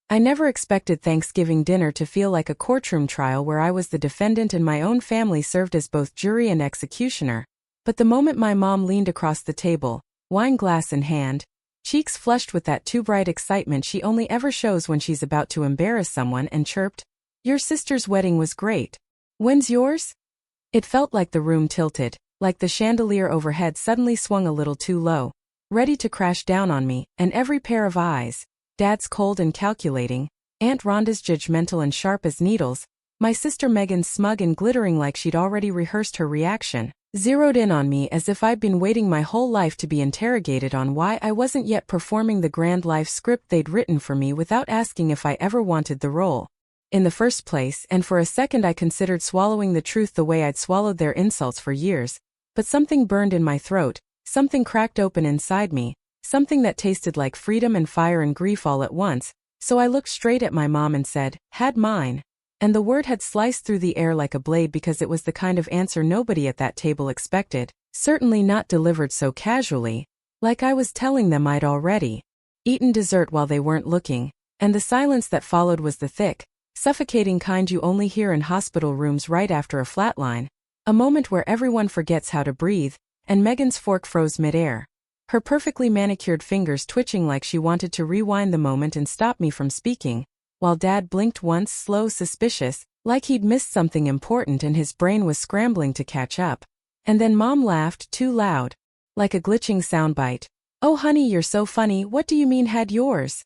I never expected Thanksgiving dinner to feel like a courtroom trial where I was the defendant and my own family served as both jury and executioner. But the moment my mom leaned across the table, wine glass in hand, cheeks flushed with that too bright excitement she only ever shows when she's about to embarrass someone, and chirped, "Your sister's wedding was great. When's yours?" It felt like the room tilted, like the chandelier overhead suddenly swung a little too low, ready to crash down on me, and every pair of eyes, Dad's cold and calculating, Aunt Rhonda's judgmental and sharp as needles, my sister Megan's smug and glittering like she'd already rehearsed her reaction, zeroed in on me as if I'd been waiting my whole life to be interrogated on why I wasn't yet performing the grand life script they'd written for me without asking if I ever wanted the role in the first place, and for a second I considered swallowing the truth the way I'd swallowed their insults for years, but something burned in my throat, something cracked open inside me, something that tasted like freedom and fire and grief all at once, so I looked straight at my mom and said, "Had mine." And the word had sliced through the air like a blade because it was the kind of answer nobody at that table expected, certainly not delivered so casually, like I was telling them I'd already eaten dessert while they weren't looking, and the silence that followed was the thick, suffocating kind you only hear in hospital rooms right after a flatline, a moment where everyone forgets how to breathe, and Megan's fork froze midair, her perfectly manicured fingers twitching like she wanted to rewind the moment and stop me from speaking, while Dad blinked once, slow, suspicious, like he'd missed something important and his brain was scrambling to catch up. And then Mom laughed, too loud, like a glitching soundbite. "Oh honey, you're so funny, what do you mean had yours?"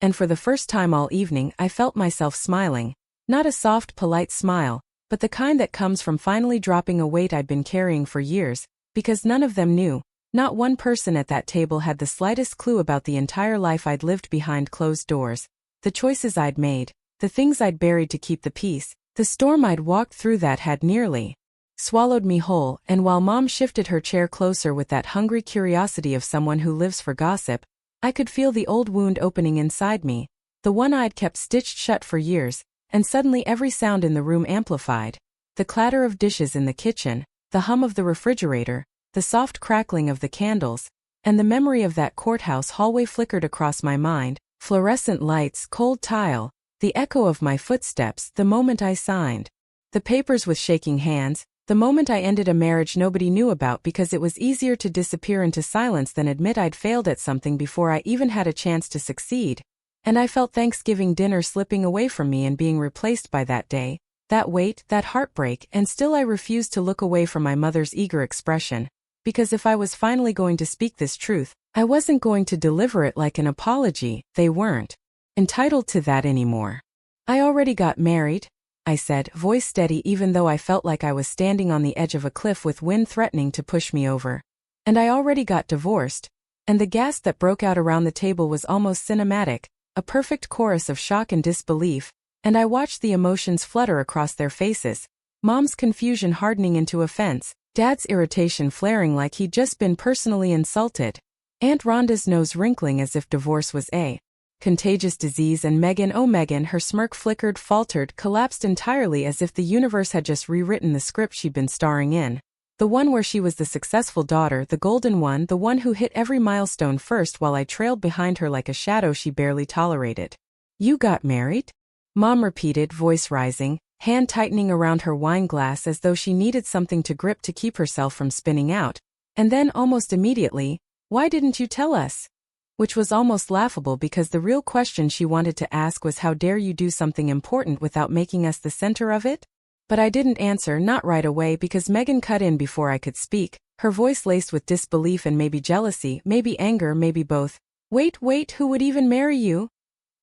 And for the first time all evening I felt myself smiling, not a soft, polite smile, but the kind that comes from finally dropping a weight I'd been carrying for years, because none of them knew, not one person at that table had the slightest clue about the entire life I'd lived behind closed doors, the choices I'd made, the things I'd buried to keep the peace, the storm I'd walked through that had nearly swallowed me whole. And while Mom shifted her chair closer with that hungry curiosity of someone who lives for gossip, I could feel the old wound opening inside me, the one I'd kept stitched shut for years, and suddenly every sound in the room amplified, the clatter of dishes in the kitchen, the hum of the refrigerator, the soft crackling of the candles, and the memory of that courthouse hallway flickered across my mind, fluorescent lights, cold tile, the echo of my footsteps the moment I signed the papers with shaking hands, the moment I ended a marriage nobody knew about because it was easier to disappear into silence than admit I'd failed at something before I even had a chance to succeed. And I felt Thanksgiving dinner slipping away from me and being replaced by that day, that weight, that heartbreak, and still I refused to look away from my mother's eager expression, because if I was finally going to speak this truth, I wasn't going to deliver it like an apology. They weren't entitled to that anymore. "I already got married," I said, voice steady even though I felt like I was standing on the edge of a cliff with wind threatening to push me over. "And I already got divorced." And the gasp that broke out around the table was almost cinematic, a perfect chorus of shock and disbelief, and I watched the emotions flutter across their faces, Mom's confusion hardening into offense, Dad's irritation flaring like he'd just been personally insulted, Aunt Rhonda's nose wrinkling as if divorce was a contagious disease, and Megan, oh Megan, her smirk flickered, faltered, collapsed entirely as if the universe had just rewritten the script she'd been starring in. The one where she was the successful daughter, the golden one, the one who hit every milestone first while I trailed behind her like a shadow she barely tolerated. "You got married?" Mom repeated, voice rising, hand tightening around her wine glass as though she needed something to grip to keep herself from spinning out. And then almost immediately, "Why didn't you tell us?" Which was almost laughable because the real question she wanted to ask was, how dare you do something important without making us the center of it? But I didn't answer, not right away, because Megan cut in before I could speak, her voice laced with disbelief and maybe jealousy, maybe anger, maybe both. Wait, who would even marry you?"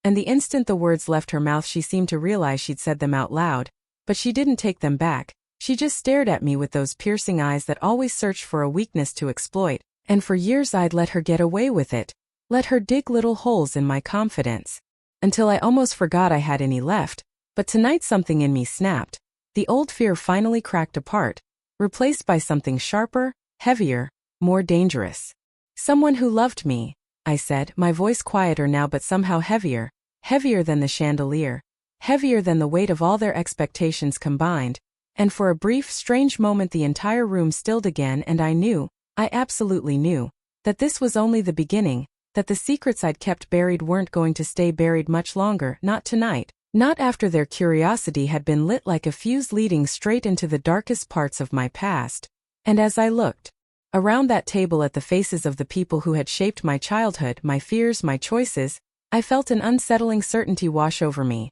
And the instant the words left her mouth she seemed to realize she'd said them out loud, but she didn't take them back. She just stared at me with those piercing eyes that always searched for a weakness to exploit, and for years I'd let her get away with it. Let her dig little holes in my confidence, until I almost forgot I had any left. But tonight something in me snapped. The old fear finally cracked apart, replaced by something sharper, heavier, more dangerous. "Someone who loved me," I said, my voice quieter now but somehow heavier, heavier than the chandelier, heavier than the weight of all their expectations combined. And for a brief, strange moment the entire room stilled again, and I knew, I absolutely knew, that this was only the beginning, that the secrets I'd kept buried weren't going to stay buried much longer, not tonight, not after their curiosity had been lit like a fuse leading straight into the darkest parts of my past. And as I looked around that table at the faces of the people who had shaped my childhood, my fears, my choices, I felt an unsettling certainty wash over me.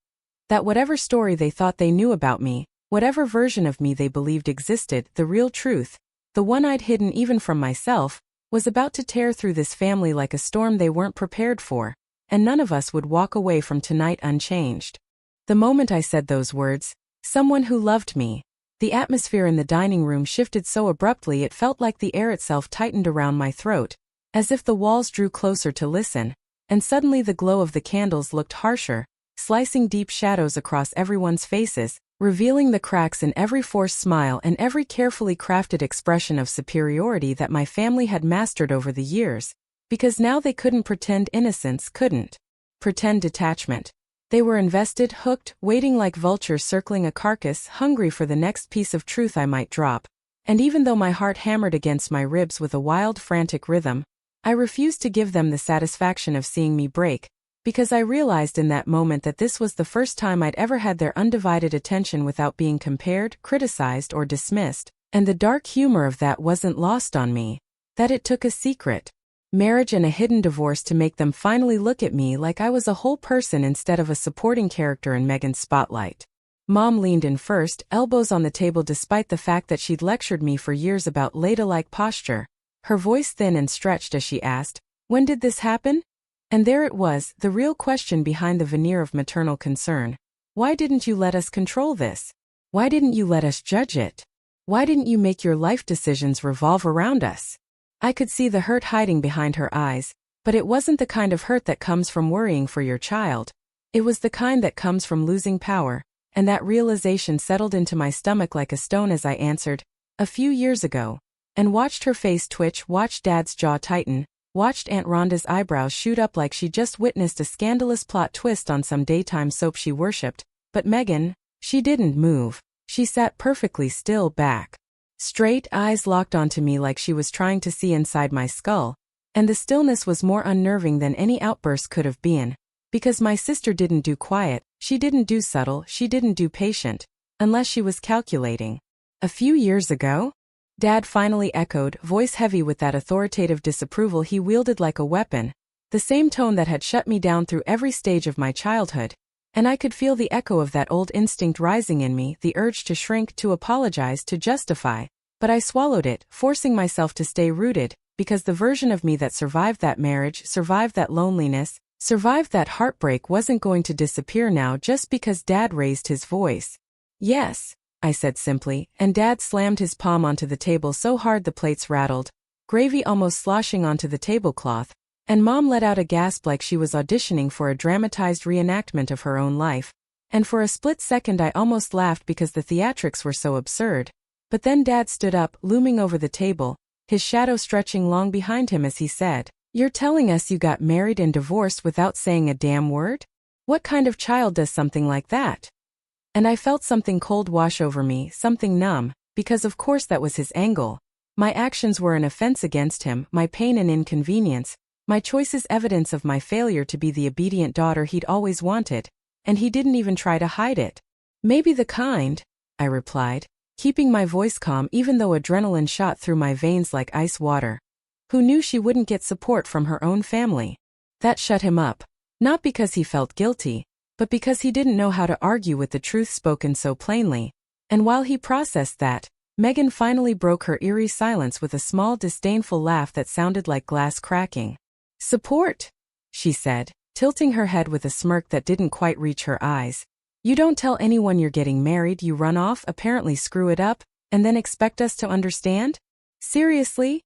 That whatever story they thought they knew about me, whatever version of me they believed existed, the real truth, the one I'd hidden even from myself, was about to tear through this family like a storm they weren't prepared for, and none of us would walk away from tonight unchanged. The moment I said those words, someone who loved me, the atmosphere in the dining room shifted so abruptly it felt like the air itself tightened around my throat, as if the walls drew closer to listen, and suddenly the glow of the candles looked harsher, slicing deep shadows across everyone's faces, revealing the cracks in every forced smile and every carefully crafted expression of superiority that my family had mastered over the years, because now they couldn't pretend innocence, couldn't pretend detachment. They were invested, hooked, waiting like vultures circling a carcass, hungry for the next piece of truth I might drop. And even though my heart hammered against my ribs with a wild, frantic rhythm, I refused to give them the satisfaction of seeing me break, because I realized in that moment that this was the first time I'd ever had their undivided attention without being compared, criticized, or dismissed, and the dark humor of that wasn't lost on me. That it took a secret marriage and a hidden divorce to make them finally look at me like I was a whole person instead of a supporting character in Megan's spotlight. Mom leaned in first, elbows on the table despite the fact that she'd lectured me for years about ladle-like posture, her voice thin and stretched as she asked, "When did this happen?" And there it was, the real question behind the veneer of maternal concern. Why didn't you let us control this? Why didn't you let us judge it? Why didn't you make your life decisions revolve around us? I could see the hurt hiding behind her eyes, but it wasn't the kind of hurt that comes from worrying for your child. It was the kind that comes from losing power, and that realization settled into my stomach like a stone as I answered, "A few years ago," and watched her face twitch, watched Dad's jaw tighten, watched Aunt Rhonda's eyebrows shoot up like she just witnessed a scandalous plot twist on some daytime soap she worshipped. But Megan, she didn't move. She sat perfectly still, back straight, eyes locked onto me like she was trying to see inside my skull, and the stillness was more unnerving than any outburst could have been, because my sister didn't do quiet, she didn't do subtle, she didn't do patient, unless she was calculating. "A few years ago?" Dad finally echoed, voice heavy with that authoritative disapproval he wielded like a weapon, the same tone that had shut me down through every stage of my childhood, and I could feel the echo of that old instinct rising in me, the urge to shrink, to apologize, to justify. But I swallowed it, forcing myself to stay rooted, because the version of me that survived that marriage, survived that loneliness, survived that heartbreak wasn't going to disappear now just because Dad raised his voice. "Yes," I said simply, and Dad slammed his palm onto the table so hard the plates rattled, gravy almost sloshing onto the tablecloth, and Mom let out a gasp like she was auditioning for a dramatized reenactment of her own life, and for a split second I almost laughed because the theatrics were so absurd. But then Dad stood up, looming over the table, his shadow stretching long behind him as he said, "You're telling us you got married and divorced without saying a damn word? What kind of child does something like that?" And I felt something cold wash over me, something numb, because of course that was his angle. My actions were an offense against him, my pain an inconvenience, my choices evidence of my failure to be the obedient daughter he'd always wanted, and he didn't even try to hide it. "Maybe the kind," I replied, keeping my voice calm even though adrenaline shot through my veins like ice water. Who knew she wouldn't get support from her own family? That shut him up. Not because he felt guilty, but because he didn't know how to argue with the truth spoken so plainly. And while he processed that, Megan finally broke her eerie silence with a small disdainful laugh that sounded like glass cracking. "Support," she said, tilting her head with a smirk that didn't quite reach her eyes. "You don't tell anyone you're getting married, you run off, apparently screw it up, and then expect us to understand? Seriously?"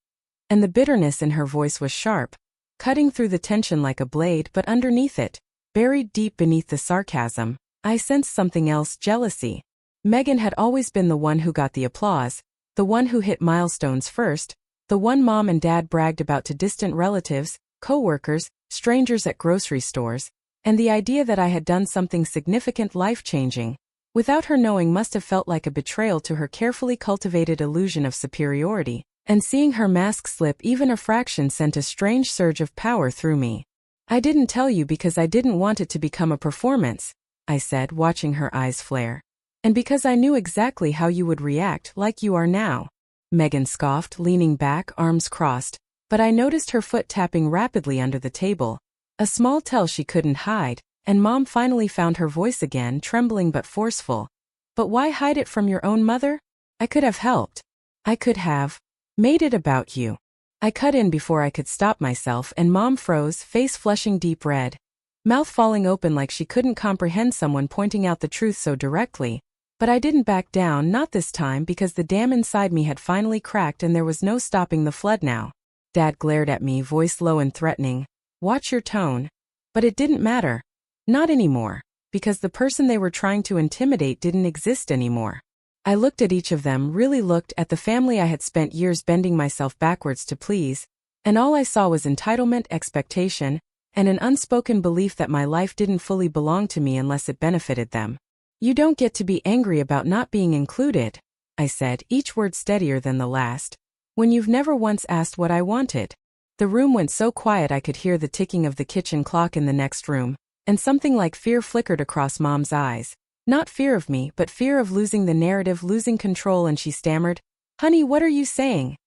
And the bitterness in her voice was sharp, cutting through the tension like a blade, but underneath it, buried deep beneath the sarcasm, I sensed something else, jealousy. Megan had always been the one who got the applause, the one who hit milestones first, the one Mom and Dad bragged about to distant relatives, co-workers, strangers at grocery stores, and the idea that I had done something significant, life-changing, without her knowing must have felt like a betrayal to her carefully cultivated illusion of superiority, And seeing her mask slip even a fraction sent a strange surge of power through me. "I didn't tell you because I didn't want it to become a performance," I said, watching her eyes flare. "And because I knew exactly how you would react, like you are now." Megan scoffed, leaning back, arms crossed, but I noticed her foot tapping rapidly under the table. A small tell she couldn't hide, and Mom finally found her voice again, trembling but forceful. "But why hide it from your own mother? I could have helped. I could have made it about you." I cut in before I could stop myself, and Mom froze, face flushing deep red, mouth falling open like she couldn't comprehend someone pointing out the truth so directly. But I didn't back down, not this time, because the dam inside me had finally cracked and there was no stopping the flood now. Dad glared at me, voice low and threatening. "Watch your tone." But it didn't matter. Not anymore, because the person they were trying to intimidate didn't exist anymore. I looked at each of them, really looked at the family I had spent years bending myself backwards to please, and all I saw was entitlement, expectation, and an unspoken belief that my life didn't fully belong to me unless it benefited them. "You don't get to be angry about not being included," I said, each word steadier than the last, "when you've never once asked what I wanted." The room went so quiet I could hear the ticking of the kitchen clock in the next room, and something like fear flickered across Mom's eyes. Not fear of me, but fear of losing the narrative, losing control, and she stammered, "Honey, what are you saying?"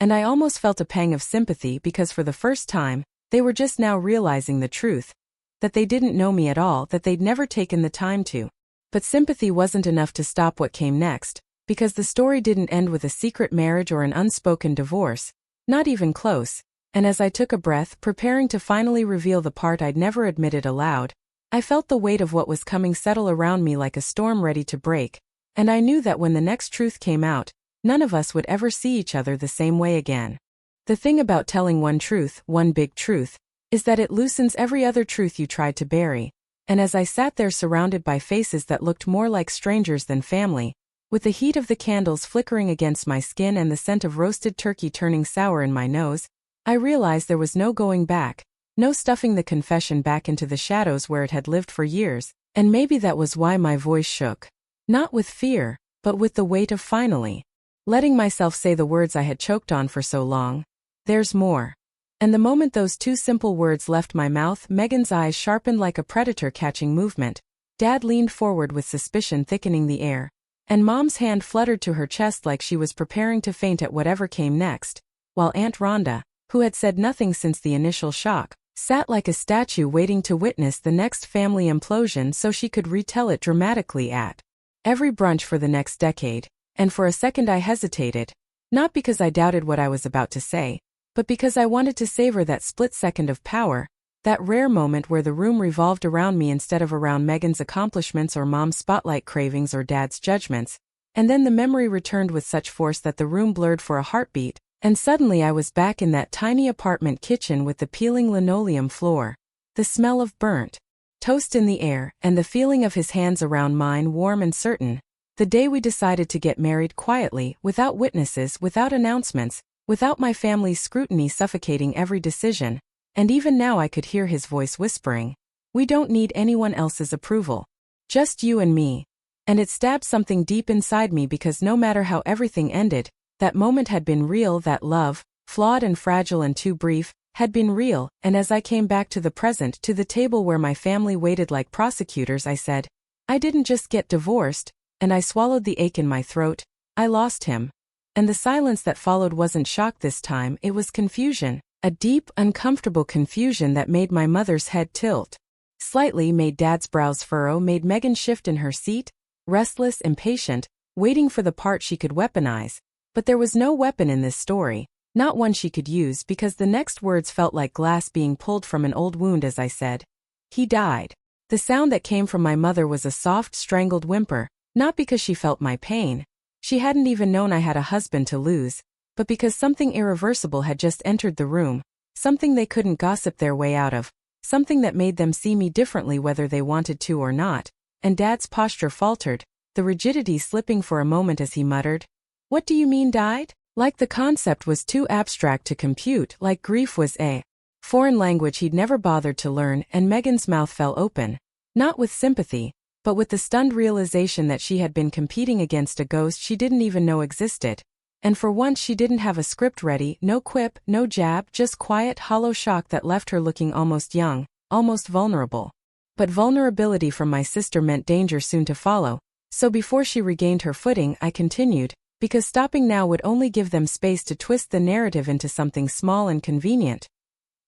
And I almost felt a pang of sympathy because for the first time, they were just now realizing the truth. That they didn't know me at all, that they'd never taken the time to. But sympathy wasn't enough to stop what came next, because the story didn't end with a secret marriage or an unspoken divorce, not even close, and as I took a breath, preparing to finally reveal the part I'd never admitted aloud, I felt the weight of what was coming settle around me like a storm ready to break, and I knew that when the next truth came out, none of us would ever see each other the same way again. The thing about telling one truth, one big truth, is that it loosens every other truth you tried to bury. And as I sat there surrounded by faces that looked more like strangers than family, with the heat of the candles flickering against my skin and the scent of roasted turkey turning sour in my nose, I realized there was no going back, no stuffing the confession back into the shadows where it had lived for years, and maybe that was why my voice shook. Not with fear, but with the weight of finally letting myself say the words I had choked on for so long. "There's more." And the moment those two simple words left my mouth, Megan's eyes sharpened like a predator catching movement. Dad leaned forward with suspicion thickening the air, and Mom's hand fluttered to her chest like she was preparing to faint at whatever came next, while Aunt Rhonda, who had said nothing since the initial shock, sat like a statue waiting to witness the next family implosion so she could retell it dramatically at every brunch for the next decade. And for a second I hesitated, not because I doubted what I was about to say, but because I wanted to savor that split second of power, that rare moment where the room revolved around me instead of around Megan's accomplishments or Mom's spotlight cravings or Dad's judgments, and then the memory returned with such force that the room blurred for a heartbeat, and suddenly I was back in that tiny apartment kitchen with the peeling linoleum floor, the smell of burnt toast in the air, and the feeling of his hands around mine warm and certain. The day we decided to get married quietly, without witnesses, without announcements, without my family's scrutiny suffocating every decision, and even now I could hear his voice whispering, "We don't need anyone else's approval. Just you and me." And it stabbed something deep inside me because no matter how everything ended, that moment had been real, that love, flawed and fragile and too brief, had been real, and as I came back to the present, to the table where my family waited like prosecutors, I said, "I didn't just get divorced," and I swallowed the ache in my throat, "I lost him." And the silence that followed wasn't shock this time, it was confusion, a deep, uncomfortable confusion that made my mother's head tilt slightly, made Dad's brows furrow, made Megan shift in her seat, restless, impatient, waiting for the part she could weaponize. But there was no weapon in this story, not one she could use, because the next words felt like glass being pulled from an old wound as I said, "He died." The sound that came from my mother was a soft, strangled whimper, not because she felt my pain. She hadn't even known I had a husband to lose, but because something irreversible had just entered the room, something they couldn't gossip their way out of, something that made them see me differently whether they wanted to or not, and Dad's posture faltered, the rigidity slipping for a moment as he muttered, "What do you mean died?" Like the concept was too abstract to compute, like grief was a foreign language he'd never bothered to learn, and Megan's mouth fell open, not with sympathy, but with the stunned realization that she had been competing against a ghost she didn't even know existed. And for once she didn't have a script ready, no quip, no jab, just quiet, hollow shock that left her looking almost young, almost vulnerable. But vulnerability from my sister meant danger soon to follow, so before she regained her footing I continued, because stopping now would only give them space to twist the narrative into something small and convenient.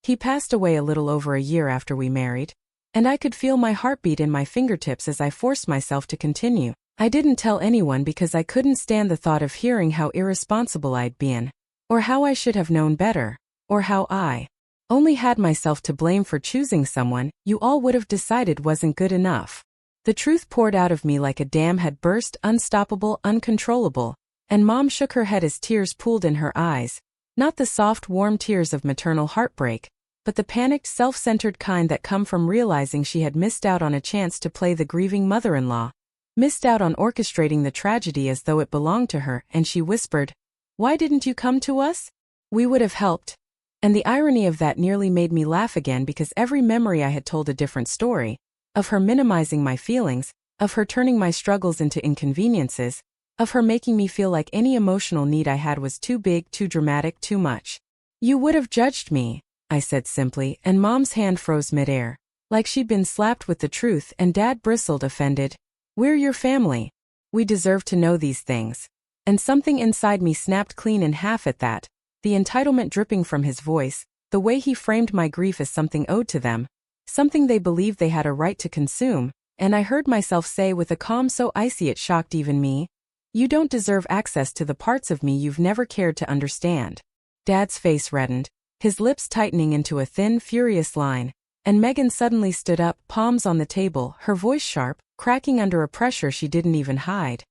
He passed away a little over a year after we married, and I could feel my heartbeat in my fingertips as I forced myself to continue. I didn't tell anyone because I couldn't stand the thought of hearing how irresponsible I'd been, or how I should have known better, or how I only had myself to blame for choosing someone you all would have decided wasn't good enough. The truth poured out of me like a dam had burst, unstoppable, uncontrollable, and Mom shook her head as tears pooled in her eyes, not the soft, warm tears of maternal heartbreak, but the panicked, self-centered kind that come from realizing she had missed out on a chance to play the grieving mother-in-law, missed out on orchestrating the tragedy as though it belonged to her, and she whispered, "Why didn't you come to us? We would have helped." And the irony of that nearly made me laugh again because every memory I had told a different story, of her minimizing my feelings, of her turning my struggles into inconveniences, of her making me feel like any emotional need I had was too big, too dramatic, too much. "You would have judged me," I said simply, and Mom's hand froze midair, like she'd been slapped with the truth, and Dad bristled, offended. "We're your family. We deserve to know these things." And something inside me snapped clean in half at that, the entitlement dripping from his voice, the way he framed my grief as something owed to them, something they believed they had a right to consume, and I heard myself say with a calm so icy it shocked even me, "You don't deserve access to the parts of me you've never cared to understand." Dad's face reddened, his lips tightening into a thin, furious line, and Megan suddenly stood up, palms on the table, her voice sharp, cracking under a pressure she didn't even hide.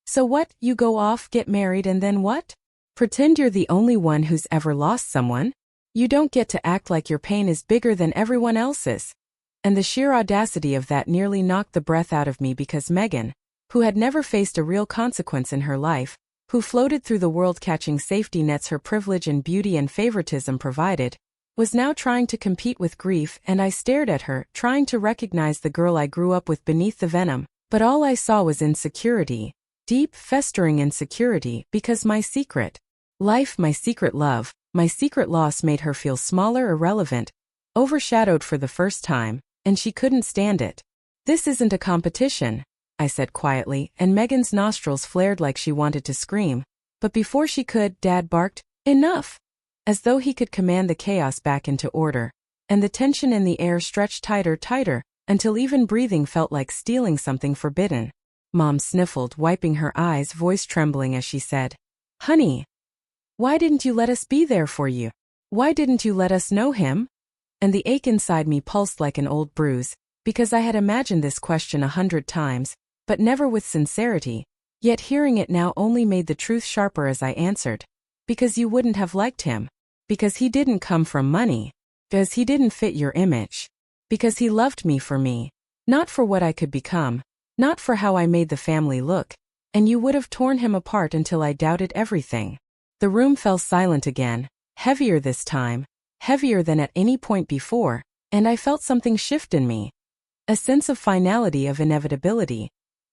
"So what, you go off, get married, and then what? Pretend you're the only one who's ever lost someone? You don't get to act like your pain is bigger than everyone else's." And the sheer audacity of that nearly knocked the breath out of me because Megan, who had never faced a real consequence in her life, who floated through the world catching safety nets her privilege and beauty and favoritism provided, was now trying to compete with grief, and I stared at her, trying to recognize the girl I grew up with beneath the venom, but all I saw was insecurity, deep, festering insecurity, because my secret life, my secret love, my secret loss made her feel smaller, irrelevant, overshadowed for the first time, and she couldn't stand it. "This isn't a competition," I said quietly, and Megan's nostrils flared like she wanted to scream. But before she could, Dad barked, "Enough!" as though he could command the chaos back into order, and the tension in the air stretched tighter, tighter, until even breathing felt like stealing something forbidden. Mom sniffled, wiping her eyes, voice trembling as she said, "Honey, why didn't you let us be there for you? Why didn't you let us know him?" And the ache inside me pulsed like an old bruise, because I had imagined this question 100 times, but never with sincerity, yet hearing it now only made the truth sharper as I answered. "Because you wouldn't have liked him. Because he didn't come from money. Because he didn't fit your image. Because he loved me for me. Not for what I could become. Not for how I made the family look. And you would have torn him apart until I doubted everything." The room fell silent again, heavier this time, heavier than at any point before, and I felt something shift in me. A sense of finality, of inevitability.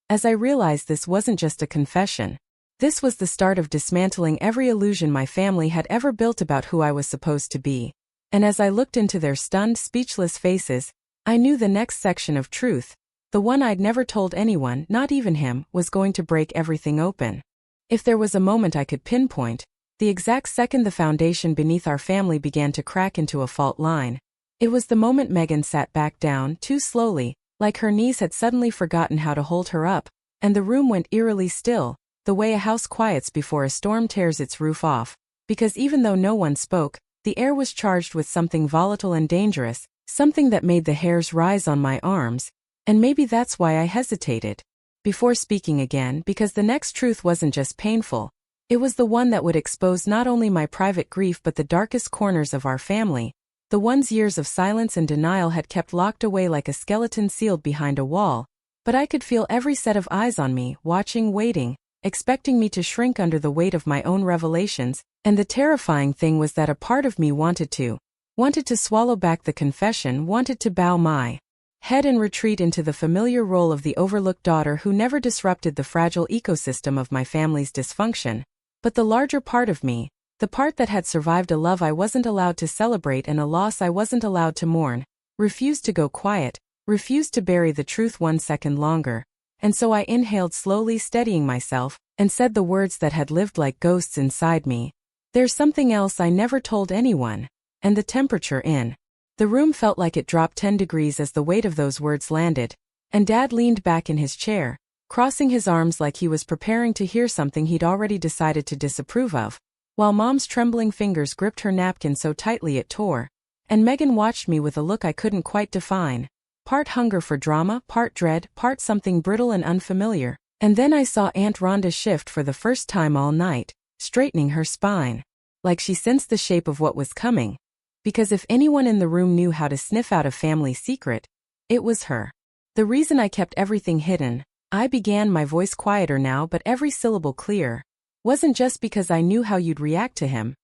As I realized this wasn't just a confession. This was the start of dismantling every illusion my family had ever built about who I was supposed to be. And as I looked into their stunned, speechless faces, I knew the next section of truth, the one I'd never told anyone, not even him, was going to break everything open. If there was a moment I could pinpoint, the exact second the foundation beneath our family began to crack into a fault line, it was the moment Megan sat back down, too slowly, like her knees had suddenly forgotten how to hold her up, and the room went eerily still, the way a house quiets before a storm tears its roof off, because even though no one spoke, the air was charged with something volatile and dangerous, something that made the hairs rise on my arms, and maybe that's why I hesitated before speaking again, because the next truth wasn't just painful. It was the one that would expose not only my private grief but the darkest corners of our family, the ones years of silence and denial had kept locked away like a skeleton sealed behind a wall, but I could feel every set of eyes on me, watching, waiting, expecting me to shrink under the weight of my own revelations, and the terrifying thing was that a part of me wanted to swallow back the confession, wanted to bow my head and retreat into the familiar role of the overlooked daughter who never disrupted the fragile ecosystem of my family's dysfunction. But the larger part of me, the part that had survived a love I wasn't allowed to celebrate and a loss I wasn't allowed to mourn, refused to go quiet, refused to bury the truth 1 second longer. And so I inhaled slowly, steadying myself, and said the words that had lived like ghosts inside me. There's something else I never told anyone. And the temperature in the room felt like it dropped 10 degrees as the weight of those words landed, and Dad leaned back in his chair, crossing his arms like he was preparing to hear something he'd already decided to disapprove of, while Mom's trembling fingers gripped her napkin so tightly it tore. And Megan watched me with a look I couldn't quite define. Part hunger for drama, part dread, part something brittle and unfamiliar. And then I saw Aunt Rhonda shift for the first time all night, straightening her spine. Like she sensed the shape of what was coming. Because if anyone in the room knew how to sniff out a family secret, it was her. The reason I kept everything hidden, I began, my voice quieter now but every syllable clear, wasn't just because I knew how you'd react to him.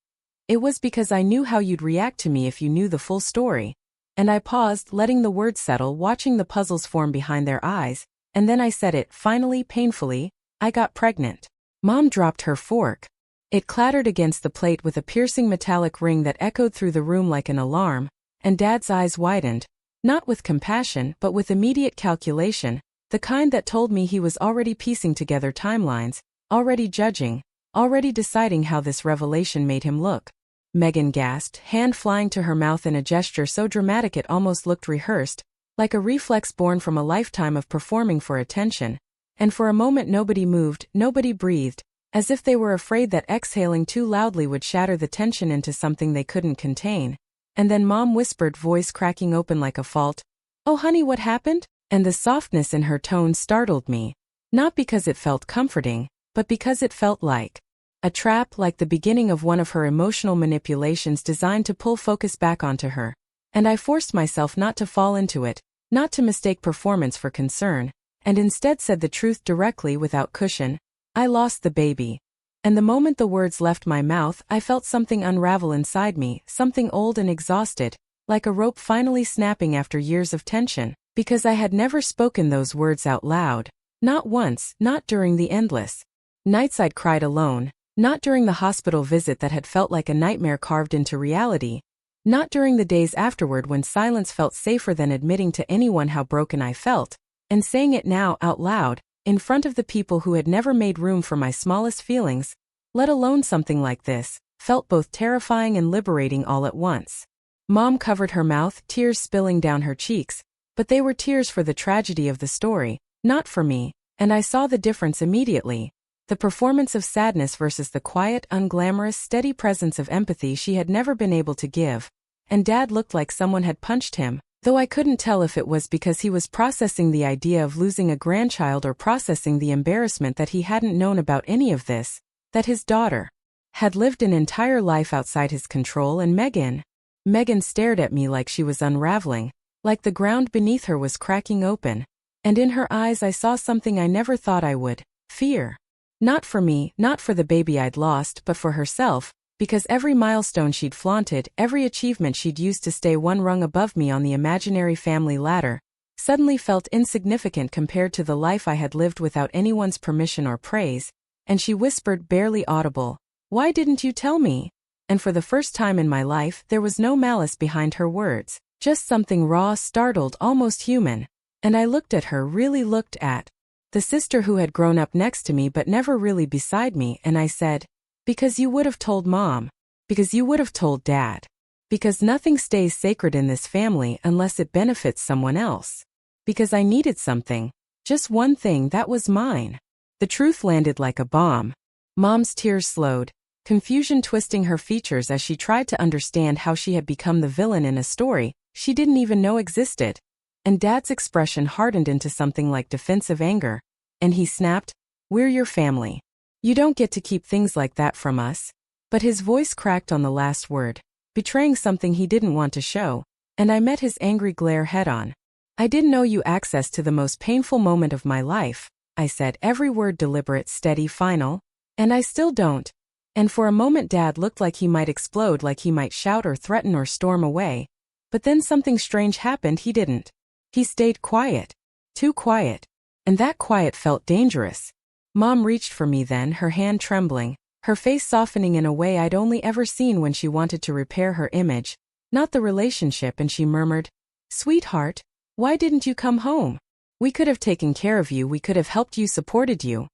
It was because I knew how you'd react to me if you knew the full story. And I paused, letting the words settle, watching the puzzles form behind their eyes, and then I said it, finally, painfully, I got pregnant. Mom dropped her fork. It clattered against the plate with a piercing metallic ring that echoed through the room like an alarm, and Dad's eyes widened, not with compassion but with immediate calculation, the kind that told me he was already piecing together timelines, already judging, already deciding how this revelation made him look. Megan gasped, hand flying to her mouth in a gesture so dramatic it almost looked rehearsed, like a reflex born from a lifetime of performing for attention. And for a moment nobody moved, nobody breathed, as if they were afraid that exhaling too loudly would shatter the tension into something they couldn't contain. And then Mom whispered, voice cracking open like a fault, "Oh honey, what happened?" And the softness in her tone startled me. Not because it felt comforting, but because it felt like a trap, like the beginning of one of her emotional manipulations designed to pull focus back onto her. And I forced myself not to fall into it, not to mistake performance for concern, and instead said the truth directly without cushion. I lost the baby. And the moment the words left my mouth, I felt something unravel inside me, something old and exhausted, like a rope finally snapping after years of tension, because I had never spoken those words out loud. Not once, not during the endless nights I'd cried alone, not during the hospital visit that had felt like a nightmare carved into reality, not during the days afterward when silence felt safer than admitting to anyone how broken I felt, and saying it now out loud, in front of the people who had never made room for my smallest feelings, let alone something like this, felt both terrifying and liberating all at once. Mom covered her mouth, tears spilling down her cheeks, but they were tears for the tragedy of the story, not for me, and I saw the difference immediately. The performance of sadness versus the quiet, unglamorous, steady presence of empathy she had never been able to give. And Dad looked like someone had punched him, though I couldn't tell if it was because he was processing the idea of losing a grandchild or processing the embarrassment that he hadn't known about any of this, that his daughter had lived an entire life outside his control. And Megan stared at me like she was unraveling, like the ground beneath her was cracking open. And in her eyes I saw something I never thought I would, fear. Not for me, not for the baby I'd lost, but for herself, because every milestone she'd flaunted, every achievement she'd used to stay one rung above me on the imaginary family ladder, suddenly felt insignificant compared to the life I had lived without anyone's permission or praise. And she whispered, barely audible, "Why didn't you tell me?" And for the first time in my life there was no malice behind her words, just something raw, startled, almost human. And I looked at her, really looked at the sister who had grown up next to me but never really beside me, and I said, "Because you would have told Mom. Because you would have told Dad. Because nothing stays sacred in this family unless it benefits someone else. Because I needed something, just one thing that was mine." The truth landed like a bomb. Mom's tears slowed, confusion twisting her features as she tried to understand how she had become the villain in a story she didn't even know existed. And Dad's expression hardened into something like defensive anger, and he snapped, "We're your family. You don't get to keep things like that from us." But his voice cracked on the last word, betraying something he didn't want to show, and I met his angry glare head-on. "I didn't know you access to the most painful moment of my life," I said, every word deliberate, steady, final. "And I still don't." And for a moment Dad looked like he might explode, like he might shout or threaten or storm away. But then something strange happened. He didn't. He stayed quiet. Too quiet. And that quiet felt dangerous. Mom reached for me then, her hand trembling, her face softening in a way I'd only ever seen when she wanted to repair her image, not the relationship, and she murmured, "Sweetheart, why didn't you come home? We could have taken care of you, we could have helped you, supported you."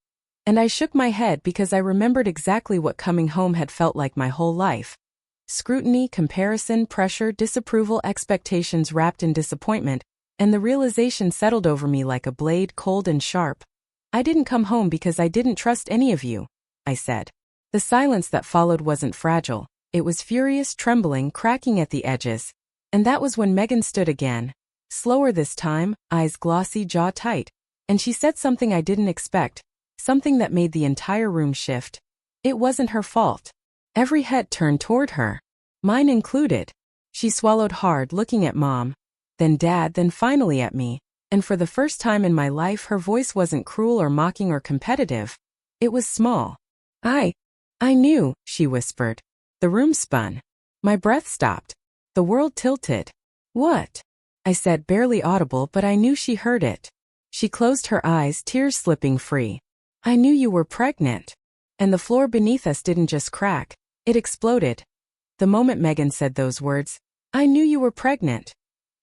And I shook my head because I remembered exactly what coming home had felt like my whole life. Scrutiny, comparison, pressure, disapproval, expectations wrapped in disappointment, and the realization settled over me like a blade, cold and sharp. "I didn't come home because I didn't trust any of you," I said. The silence that followed wasn't fragile. It was furious, trembling, cracking at the edges. And that was when Megan stood again. Slower this time, eyes glossy, jaw tight. And she said something I didn't expect, something that made the entire room shift. It wasn't her fault. Every head turned toward her, mine included. She swallowed hard, looking at Mom, then Dad, then finally at me. And for the first time in my life, her voice wasn't cruel or mocking or competitive. It was small. I knew," she whispered. The room spun. My breath stopped. The world tilted. "What?" I said, barely audible, but I knew she heard it. She closed her eyes, tears slipping free. "I knew you were pregnant." And the floor beneath us didn't just crack, it exploded. The moment Megan said those words, "I knew you were pregnant,"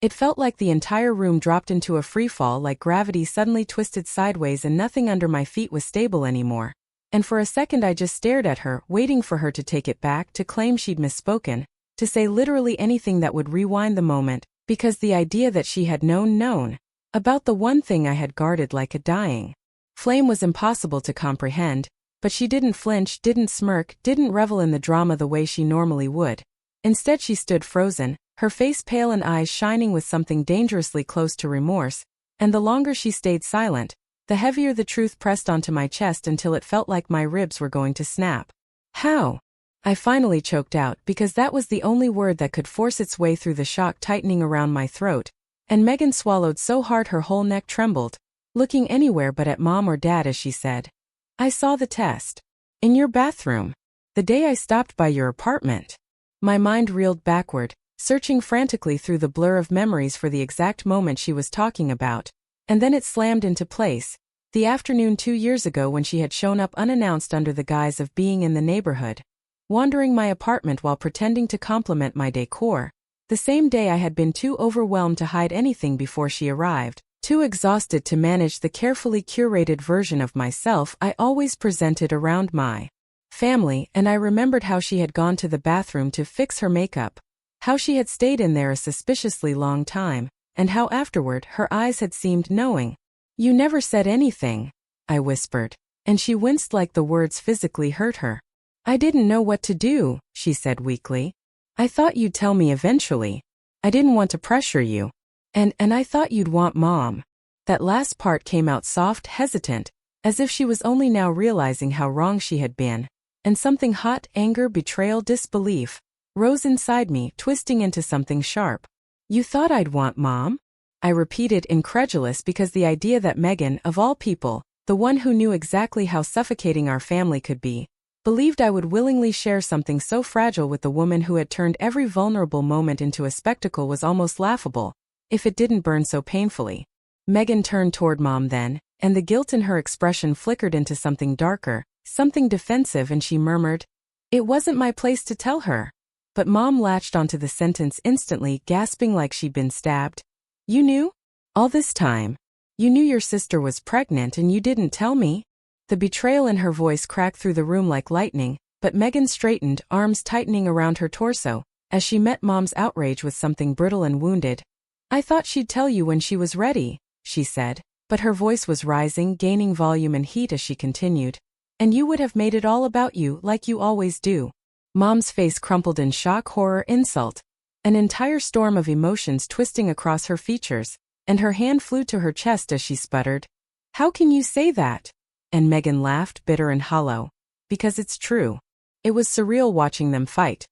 it felt like the entire room dropped into a freefall, like gravity suddenly twisted sideways and nothing under my feet was stable anymore. And for a second I just stared at her, waiting for her to take it back, to claim she'd misspoken, to say literally anything that would rewind the moment, because the idea that she had known about the one thing I had guarded like a dying flame was impossible to comprehend. But she didn't flinch, didn't smirk, didn't revel in the drama the way she normally would. Instead she stood frozen, her face pale and eyes shining with something dangerously close to remorse, and the longer she stayed silent, the heavier the truth pressed onto my chest until it felt like my ribs were going to snap. "How?" I finally choked out, because that was the only word that could force its way through the shock tightening around my throat, and Megan swallowed so hard her whole neck trembled, looking anywhere but at Mom or Dad as she said, "I saw the test. In your bathroom. The day I stopped by your apartment." My mind reeled backward, searching frantically through the blur of memories for the exact moment she was talking about, and then it slammed into place. The afternoon 2 years ago when she had shown up unannounced under the guise of being in the neighborhood, wandering my apartment while pretending to compliment my decor. The same day I had been too overwhelmed to hide anything before she arrived, too exhausted to manage the carefully curated version of myself I always presented around my family, and I remembered how she had gone to the bathroom to fix her makeup, how she had stayed in there a suspiciously long time, and how afterward her eyes had seemed knowing. "You never said anything," I whispered, and she winced like the words physically hurt her. "I didn't know what to do," she said weakly. "I thought you'd tell me eventually. I didn't want to pressure you. And I thought you'd want Mom." That last part came out soft, hesitant, as if she was only now realizing how wrong she had been. And something hot, anger, betrayal, disbelief, rose inside me, twisting into something sharp. "You thought I'd want Mom?" I repeated, incredulous, because the idea that Megan, of all people, the one who knew exactly how suffocating our family could be, believed I would willingly share something so fragile with the woman who had turned every vulnerable moment into a spectacle was almost laughable, if it didn't burn so painfully. Megan turned toward Mom then, and the guilt in her expression flickered into something darker, something defensive, and she murmured, "It wasn't my place to tell her." But Mom latched onto the sentence instantly, gasping like she'd been stabbed. "You knew? All this time? You knew your sister was pregnant and you didn't tell me?" The betrayal in her voice cracked through the room like lightning, but Megan straightened, arms tightening around her torso, as she met Mom's outrage with something brittle and wounded. "I thought she'd tell you when she was ready," she said, but her voice was rising, gaining volume and heat as she continued. "And you would have made it all about you, like you always do." Mom's face crumpled in shock, horror, insult, an entire storm of emotions twisting across her features, and her hand flew to her chest as she sputtered, "How can you say that?" And Megan laughed, bitter and hollow. "Because it's true." It was surreal watching them fight.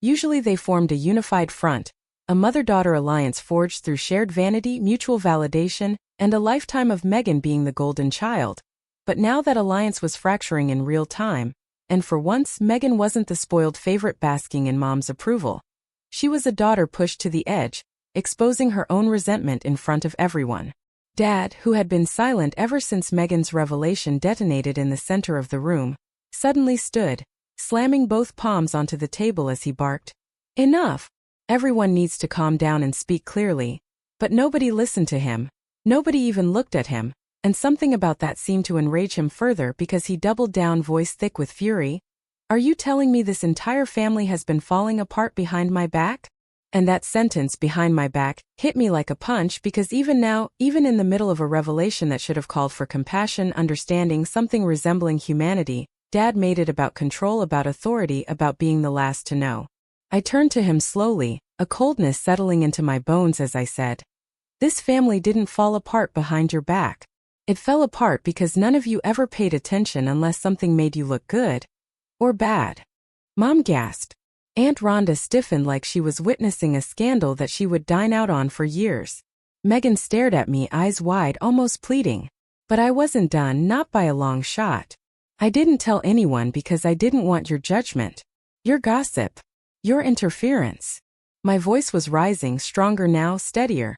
Usually they formed a unified front, a mother-daughter alliance forged through shared vanity, mutual validation, and a lifetime of Megan being the golden child. But now that alliance was fracturing in real time, and for once Megan wasn't the spoiled favorite basking in Mom's approval. She was a daughter pushed to the edge, exposing her own resentment in front of everyone. Dad, who had been silent ever since Megan's revelation detonated in the center of the room, suddenly stood, slamming both palms onto the table as he barked. Enough! Everyone needs to calm down and speak clearly. But nobody listened to him. Nobody even looked at him, and something about that seemed to enrage him further because he doubled down, voice thick with fury. Are you telling me this entire family has been falling apart behind my back? And that sentence, behind my back, hit me like a punch because even now, even in the middle of a revelation that should have called for compassion, understanding, something resembling humanity, Dad made it about control, about authority, about being the last to know. I turned to him slowly, a coldness settling into my bones as I said, "This family didn't fall apart behind your back. It fell apart because none of you ever paid attention unless something made you look good. Or bad." Mom gasped. Aunt Rhonda stiffened like she was witnessing a scandal that she would dine out on for years. Megan stared at me, eyes wide, almost pleading. But I wasn't done, not by a long shot. "I didn't tell anyone because I didn't want your judgment. Your gossip. Your interference." My voice was rising, stronger now, steadier.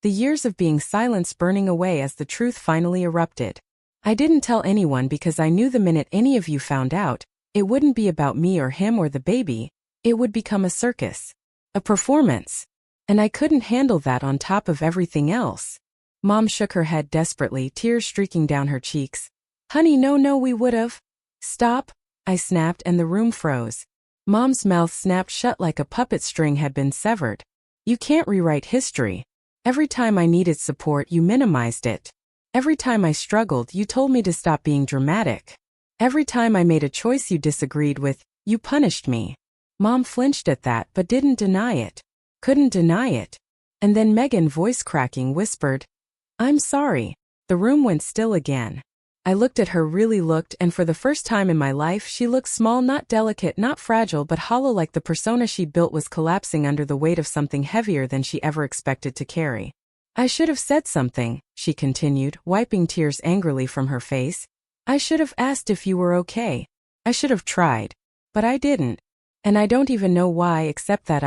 The years of being silenced burning away as the truth finally erupted. "I didn't tell anyone because I knew the minute any of you found out, it wouldn't be about me or him or the baby. It would become a circus. A performance. And I couldn't handle that on top of everything else." Mom shook her head desperately, tears streaking down her cheeks. "Honey, no, we would've." "Stop," I snapped, and the room froze. Mom's mouth snapped shut like a puppet string had been severed. "You can't rewrite history. Every time I needed support, you minimized it. Every time I struggled, you told me to stop being dramatic. Every time I made a choice you disagreed with, you punished me." Mom flinched at that but didn't deny it. Couldn't deny it. And then Megan, voice cracking, whispered, "I'm sorry." The room went still again. I looked at her, really looked, and for the first time in my life she looked small, not delicate, not fragile, but hollow, like the persona she'd built was collapsing under the weight of something heavier than she ever expected to carry. "I should have said something," she continued, wiping tears angrily from her face. "I should have asked if you were okay. I should have tried. But I didn't. And I don't even know why, except that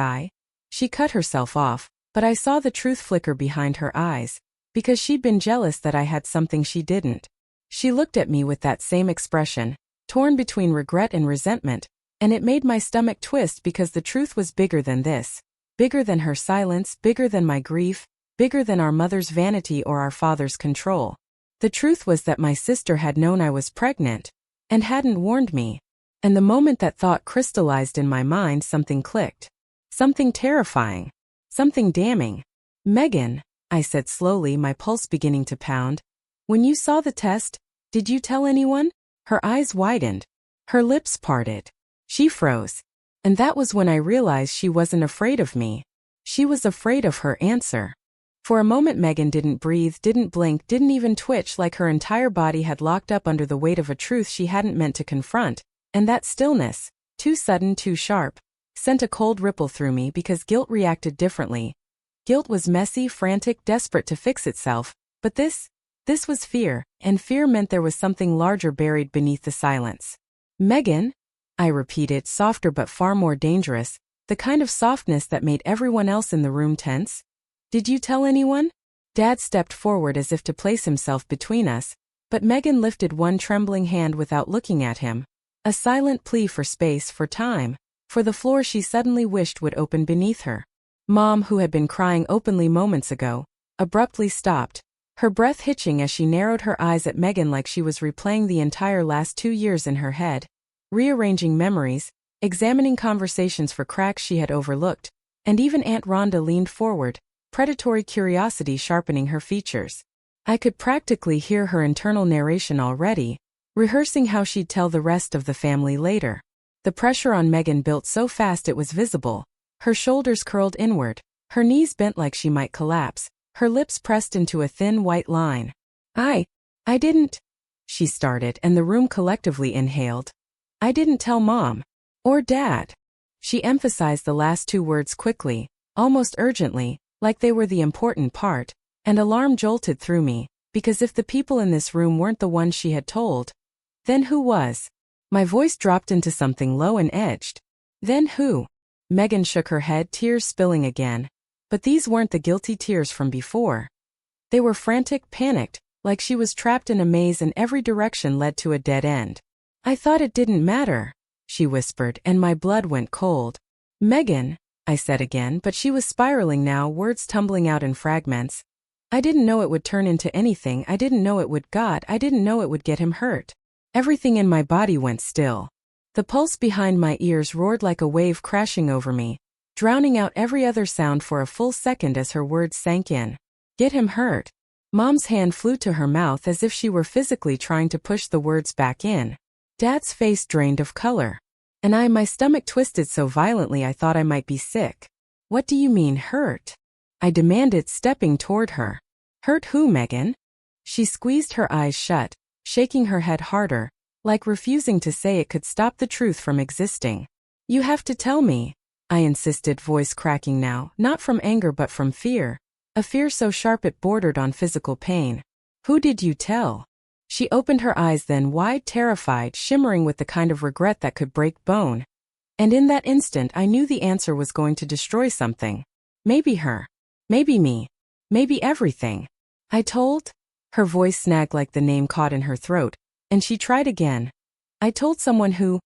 She cut herself off, but I saw the truth flicker behind her eyes, because she'd been jealous that I had something she didn't. She looked at me with that same expression, torn between regret and resentment, and it made my stomach twist because the truth was bigger than this. Bigger than her silence, bigger than my grief, bigger than our mother's vanity or our father's control. The truth was that my sister had known I was pregnant, and hadn't warned me. And the moment that thought crystallized in my mind, something clicked. Something terrifying. Something damning. "Megan," I said slowly, my pulse beginning to pound, "when you saw the test, did you tell anyone?" Her eyes widened. Her lips parted. She froze. And that was when I realized she wasn't afraid of me. She was afraid of her answer. For a moment Megan didn't breathe, didn't blink, didn't even twitch, like her entire body had locked up under the weight of a truth she hadn't meant to confront. And that stillness, too sudden, too sharp, sent a cold ripple through me because guilt reacted differently. Guilt was messy, frantic, desperate to fix itself, but this was fear, and fear meant there was something larger buried beneath the silence. "Megan," I repeated, softer but far more dangerous, the kind of softness that made everyone else in the room tense. "Did you tell anyone?" Dad stepped forward as if to place himself between us, but Megan lifted one trembling hand without looking at him. A silent plea for space, for time, for the floor she suddenly wished would open beneath her. Mom, who had been crying openly moments ago, abruptly stopped, her breath hitching as she narrowed her eyes at Megan like she was replaying the entire last 2 years in her head, rearranging memories, examining conversations for cracks she had overlooked, and even Aunt Rhonda leaned forward, predatory curiosity sharpening her features. I could practically hear her internal narration already, rehearsing how she'd tell the rest of the family later. The pressure on Megan built so fast it was visible. Her shoulders curled inward, her knees bent like she might collapse, her lips pressed into a thin white line. I didn't," she started, and the room collectively inhaled. "I didn't tell Mom. Or Dad." She emphasized the last 2 words quickly, almost urgently, like they were the important part, and alarm jolted through me, because if the people in this room weren't the ones she had told, then who was? My voice dropped into something low and edged. "Then who?" Megan shook her head, tears spilling again. But these weren't the guilty tears from before. They were frantic, panicked, like she was trapped in a maze and every direction led to a dead end. "I thought it didn't matter." she whispered, and my blood went cold. Megan, I said again, but she was spiraling now, words tumbling out in fragments. I didn't know it would turn into anything. I didn't know it would. God, I didn't know it would get him hurt. Everything in my body went still. The pulse behind my ears roared like a wave crashing over me, drowning out every other sound for a full second as her words sank in. Get him hurt. Mom's hand flew to her mouth as if she were physically trying to push the words back in. Dad's face drained of color. And my stomach twisted so violently I thought I might be sick. What do you mean, hurt? I demanded, stepping toward her. Hurt who, Megan? She squeezed her eyes shut, shaking her head harder, like refusing to say it could stop the truth from existing. You have to tell me, I insisted, voice cracking now, not from anger but from fear. A fear so sharp it bordered on physical pain. Who did you tell? She opened her eyes then wide, terrified, shimmering with the kind of regret that could break bone. And in that instant I knew the answer was going to destroy something. Maybe her. Maybe me. Maybe everything. I told? Her voice snagged like the name caught in her throat, and she tried again. I told someone who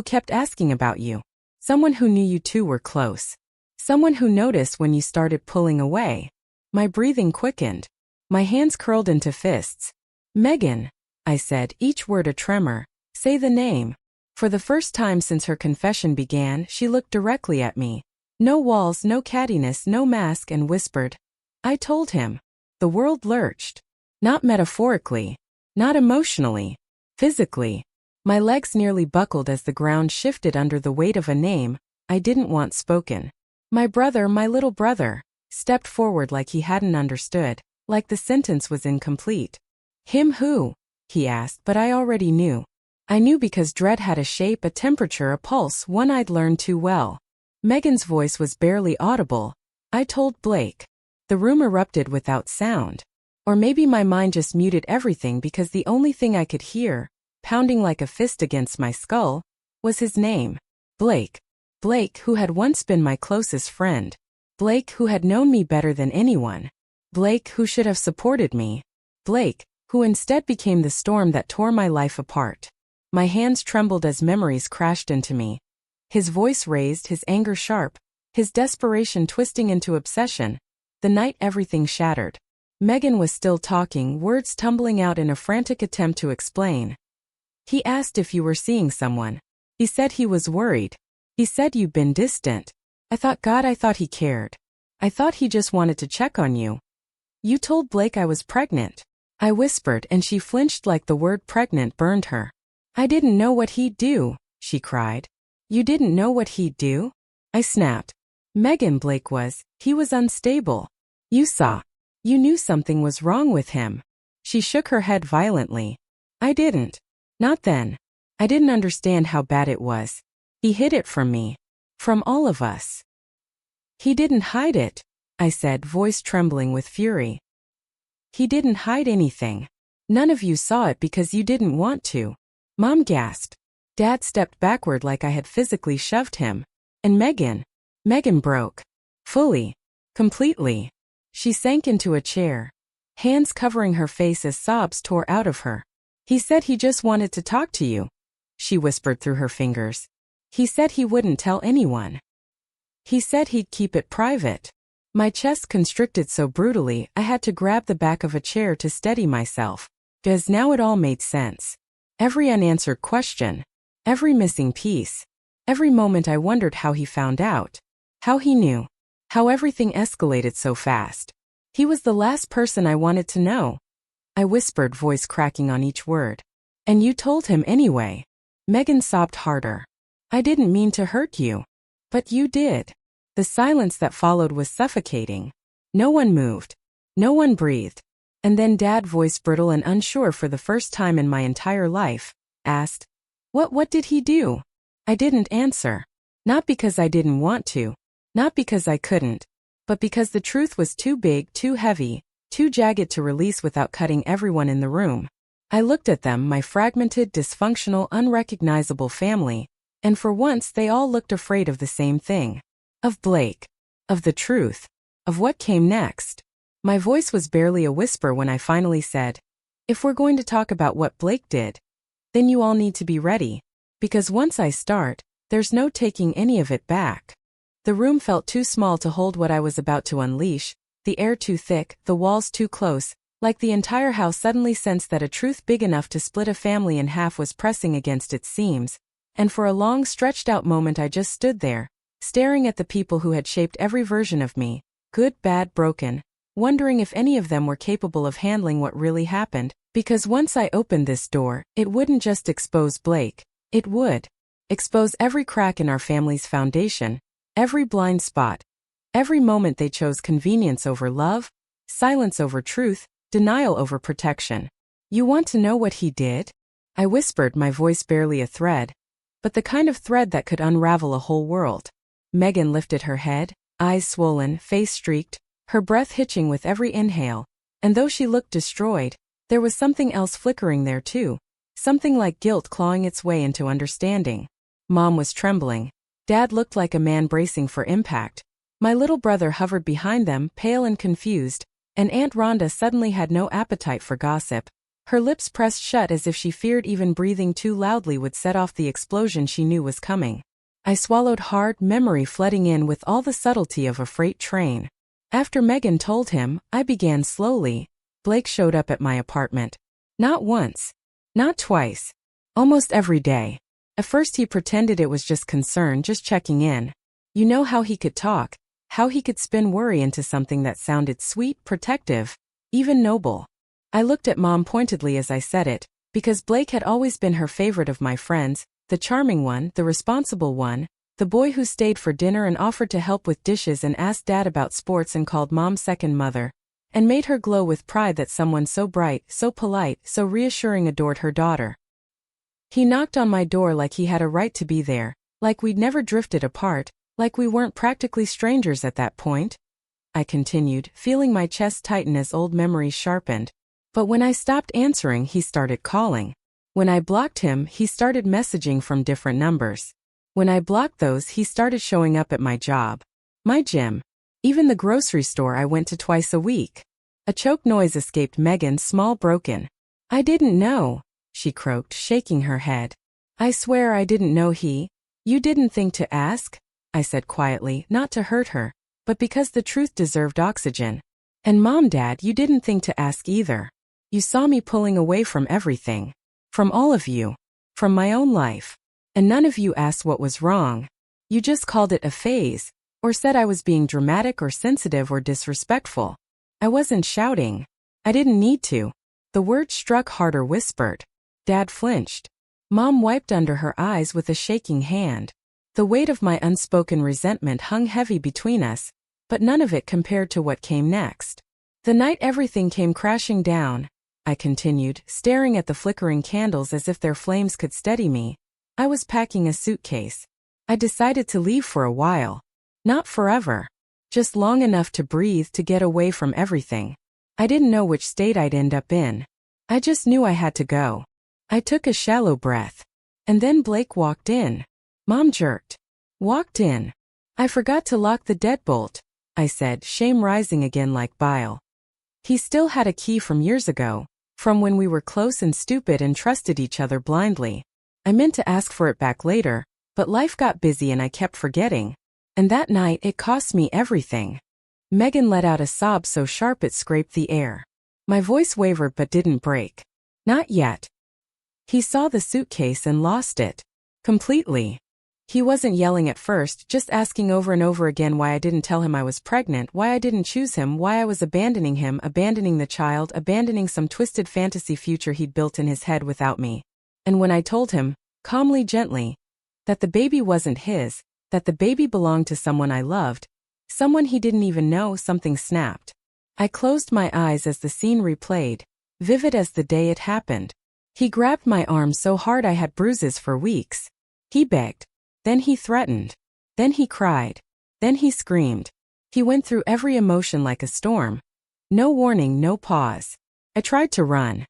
kept asking about you. Someone who knew you two were close. Someone who noticed when you started pulling away. My breathing quickened. My hands curled into fists. Megan, I said, each word a tremor. Say the name. For the first time since her confession began, she looked directly at me. No walls, no cattiness, no mask, and whispered. I told him. The world lurched. Not metaphorically. Not emotionally. Physically. My legs nearly buckled as the ground shifted under the weight of a name I didn't want spoken. My brother, my little brother, stepped forward like he hadn't understood, like the sentence was incomplete. Him who? He asked, but I already knew. I knew because dread had a shape, a temperature, a pulse, one I'd learned too well. Megan's voice was barely audible. I told Blake. The room erupted without sound. Or maybe my mind just muted everything because the only thing I could hear, pounding like a fist against my skull, was his name. Blake. Blake, who had once been my closest friend. Blake, who had known me better than anyone. Blake, who should have supported me. Blake, who instead became the storm that tore my life apart. My hands trembled as memories crashed into me. His voice raised, his anger sharp, his desperation twisting into obsession. The night everything shattered. Megan was still talking, words tumbling out in a frantic attempt to explain. He asked if you were seeing someone. He said he was worried. He said you'd been distant. I thought he cared. I thought he just wanted to check on you. You told Blake I was pregnant. I whispered, and she flinched like the word pregnant burned her. I didn't know what he'd do, she cried. You didn't know what he'd do? I snapped. Megan, Blake he was unstable. You saw. You knew something was wrong with him. She shook her head violently. I didn't. Not then. I didn't understand how bad it was. He hid it from me. From all of us. He didn't hide it, I said, voice trembling with fury. He didn't hide anything. None of you saw it because you didn't want to. Mom gasped. Dad stepped backward like I had physically shoved him. And Megan broke. Fully. Completely. She sank into a chair, hands covering her face as sobs tore out of her. He said he just wanted to talk to you, she whispered through her fingers. He said he wouldn't tell anyone. He said he'd keep it private. My chest constricted so brutally I had to grab the back of a chair to steady myself. Because now it all made sense. Every unanswered question. Every missing piece. Every moment I wondered how he found out. How he knew. How everything escalated so fast. He was the last person I wanted to know. I whispered, voice cracking on each word. And you told him anyway. Megan sobbed harder. I didn't mean to hurt you. But you did. The silence that followed was suffocating. No one moved. No one breathed. And then Dad, voice brittle and unsure for the first time in my entire life, asked, What did he do? I didn't answer. Not because I didn't want to. Not because I couldn't. But because the truth was too big, too heavy, too jagged to release without cutting everyone in the room. I looked at them, my fragmented, dysfunctional, unrecognizable family, and for once they all looked afraid of the same thing. Of Blake. Of the truth. Of what came next. My voice was barely a whisper when I finally said, If we're going to talk about what Blake did, then you all need to be ready. Because once I start, there's no taking any of it back. The room felt too small to hold what I was about to unleash, the air too thick, the walls too close, like the entire house suddenly sensed that a truth big enough to split a family in half was pressing against its seams, and for a long stretched-out moment I just stood there, staring at the people who had shaped every version of me, good, bad, broken, wondering if any of them were capable of handling what really happened, because once I opened this door, it wouldn't just expose Blake, it would expose every crack in our family's foundation, every blind spot, every moment they chose convenience over love, silence over truth, denial over protection. You want to know what he did? I whispered, my voice barely a thread, but the kind of thread that could unravel a whole world. Megan lifted her head, eyes swollen, face streaked, her breath hitching with every inhale, and though she looked destroyed, there was something else flickering there too, something like guilt clawing its way into understanding. Mom was trembling. Dad looked like a man bracing for impact. My little brother hovered behind them, pale and confused, and Aunt Rhonda suddenly had no appetite for gossip. Her lips pressed shut as if she feared even breathing too loudly would set off the explosion she knew was coming. I swallowed hard, memory flooding in with all the subtlety of a freight train. After Megan told him, I began slowly. Blake showed up at my apartment. Not once. Not twice. Almost every day. At first he pretended it was just concern, just checking in. You know how he could talk, how he could spin worry into something that sounded sweet, protective, even noble. I looked at Mom pointedly as I said it, because Blake had always been her favorite of my friends, the charming one, the responsible one, the boy who stayed for dinner and offered to help with dishes and asked Dad about sports and called Mom second mother, and made her glow with pride that someone so bright, so polite, so reassuring adored her daughter. He knocked on my door like he had a right to be there, like we'd never drifted apart, like we weren't practically strangers at that point. I continued, feeling my chest tighten as old memories sharpened. But when I stopped answering, he started calling. When I blocked him, he started messaging from different numbers. When I blocked those, he started showing up at my job, my gym, even the grocery store I went to twice a week. A choked noise escaped Megan, small, broken. I didn't know, she croaked, shaking her head. I swear I didn't know he. You didn't think to ask? I said quietly, not to hurt her, but because the truth deserved oxygen. And Mom, Dad, you didn't think to ask either. You saw me pulling away from everything. From all of you. From my own life. And none of you asked what was wrong. You just called it a phase, or said I was being dramatic or sensitive or disrespectful. I wasn't shouting. I didn't need to. The word struck harder, whispered. Dad flinched. Mom wiped under her eyes with a shaking hand. The weight of my unspoken resentment hung heavy between us, but none of it compared to what came next. The night everything came crashing down, I continued, staring at the flickering candles as if their flames could steady me. I was packing a suitcase. I decided to leave for a while. Not forever. Just long enough to breathe, to get away from everything. I didn't know which state I'd end up in. I just knew I had to go. I took a shallow breath. And then Blake walked in. Mom jerked. Walked in. I forgot to lock the deadbolt, I said, shame rising again like bile. He still had a key from years ago, from when we were close and stupid and trusted each other blindly. I meant to ask for it back later, but life got busy and I kept forgetting. And that night it cost me everything. Megan let out a sob so sharp it scraped the air. My voice wavered but didn't break. Not yet. He saw the suitcase and lost it. Completely. He wasn't yelling at first, just asking over and over again why I didn't tell him I was pregnant, why I didn't choose him, why I was abandoning him, abandoning the child, abandoning some twisted fantasy future he'd built in his head without me. And when I told him, calmly, gently, that the baby wasn't his, that the baby belonged to someone I loved, someone he didn't even know, something snapped. I closed my eyes as the scene replayed, vivid as the day it happened. He grabbed my arm so hard I had bruises for weeks. He begged. Then he threatened. Then he cried. Then he screamed. He went through every emotion like a storm. No warning, no pause. I tried to run.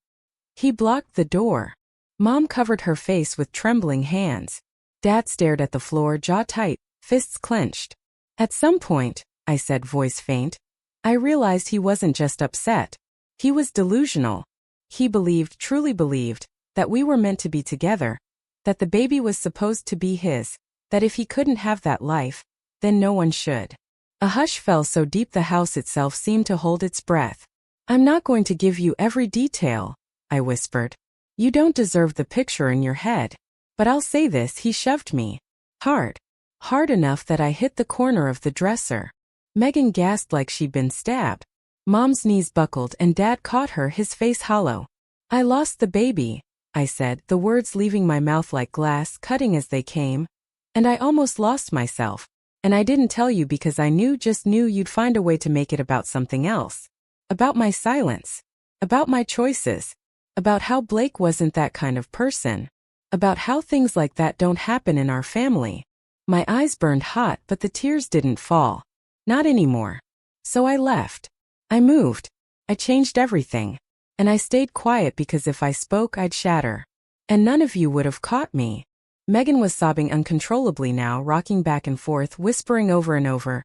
He blocked the door. Mom covered her face with trembling hands. Dad stared at the floor, jaw tight, fists clenched. At some point, I said, voice faint, I realized he wasn't just upset. He was delusional. He believed, truly believed, that we were meant to be together. that the baby was supposed to be his, that if he couldn't have that life, then no one should. A hush fell so deep the house itself seemed to hold its breath. "I'm not going to give you every detail," I whispered. "You don't deserve the picture in your head. But I'll say this," he shoved me. Hard. Hard enough that I hit the corner of the dresser. Megan gasped like she'd been stabbed. Mom's knees buckled and Dad caught her, his face hollow. "I lost the baby," I said, the words leaving my mouth like glass, cutting as they came. "And I almost lost myself. And I didn't tell you because I just knew you'd find a way to make it about something else. About my silence. About my choices. About how Blake wasn't that kind of person. About how things like that don't happen in our family." My eyes burned hot, but the tears didn't fall. Not anymore. So I left. I moved. I changed everything. And I stayed quiet because if I spoke, I'd shatter. And none of you would have caught me. Megan was sobbing uncontrollably now, rocking back and forth, whispering over and over,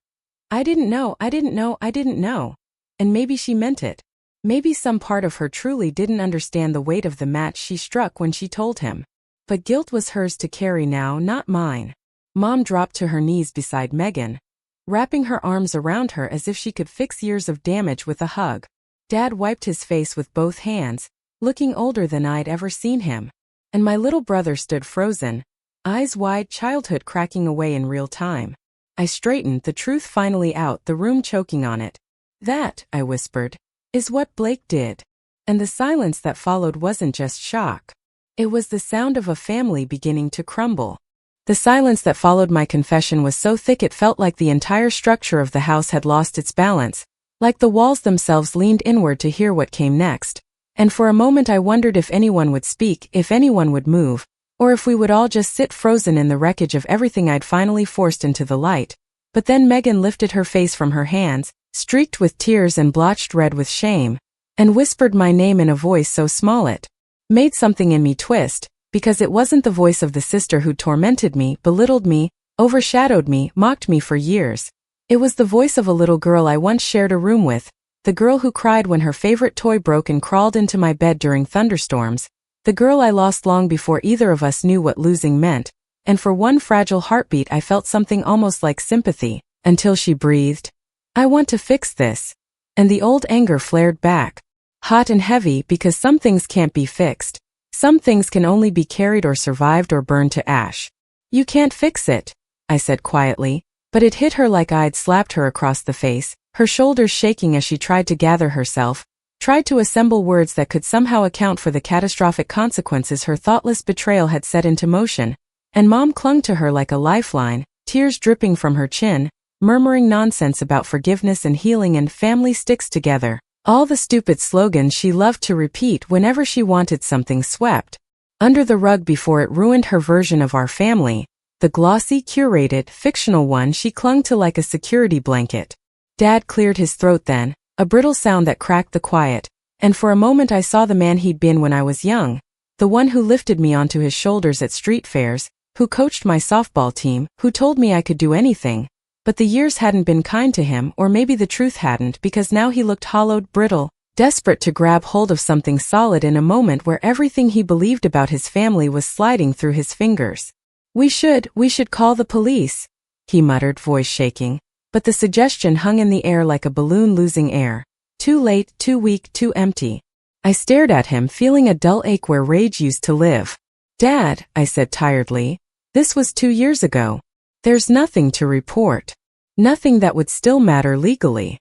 "I didn't know, I didn't know, I didn't know." And maybe she meant it. Maybe some part of her truly didn't understand the weight of the match she struck when she told him. But guilt was hers to carry now, not mine. Mom dropped to her knees beside Megan, wrapping her arms around her as if she could fix years of damage with a hug. Dad wiped his face with both hands, looking older than I'd ever seen him. And my little brother stood frozen, eyes wide, childhood cracking away in real time. I straightened, the truth finally out, the room choking on it. "That," I whispered, "is what Blake did." And the silence that followed wasn't just shock. It was the sound of a family beginning to crumble. The silence that followed my confession was so thick it felt like the entire structure of the house had lost its balance, like the walls themselves leaned inward to hear what came next. And for a moment I wondered if anyone would speak, if anyone would move, or if we would all just sit frozen in the wreckage of everything I'd finally forced into the light. But then Megan lifted her face from her hands, streaked with tears and blotched red with shame, and whispered my name in a voice so small it made something in me twist, because it wasn't the voice of the sister who tormented me, belittled me, overshadowed me, mocked me for years. It was the voice of a little girl I once shared a room with, the girl who cried when her favorite toy broke and crawled into my bed during thunderstorms, the girl I lost long before either of us knew what losing meant, and for one fragile heartbeat I felt something almost like sympathy, until she breathed, "I want to fix this." And the old anger flared back. Hot and heavy, because some things can't be fixed. Some things can only be carried or survived or burned to ash. "You can't fix it," I said quietly, but it hit her like I'd slapped her across the face, her shoulders shaking as she tried to gather herself, tried to assemble words that could somehow account for the catastrophic consequences her thoughtless betrayal had set into motion. And Mom clung to her like a lifeline, tears dripping from her chin, murmuring nonsense about forgiveness and healing and family sticks together. All the stupid slogans she loved to repeat whenever she wanted something swept under the rug before it ruined her version of our family, the glossy, curated, fictional one she clung to like a security blanket. Dad cleared his throat then, a brittle sound that cracked the quiet, and for a moment I saw the man he'd been when I was young, the one who lifted me onto his shoulders at street fairs, who coached my softball team, who told me I could do anything. But the years hadn't been kind to him, or maybe the truth hadn't, because now he looked hollowed, brittle, desperate to grab hold of something solid in a moment where everything he believed about his family was sliding through his fingers. We should call the police," he muttered, voice shaking, but the suggestion hung in the air like a balloon losing air. Too late, too weak, too empty. I stared at him, feeling a dull ache where rage used to live. "Dad," I said tiredly, "this was 2 years ago. There's nothing to report. Nothing that would still matter legally."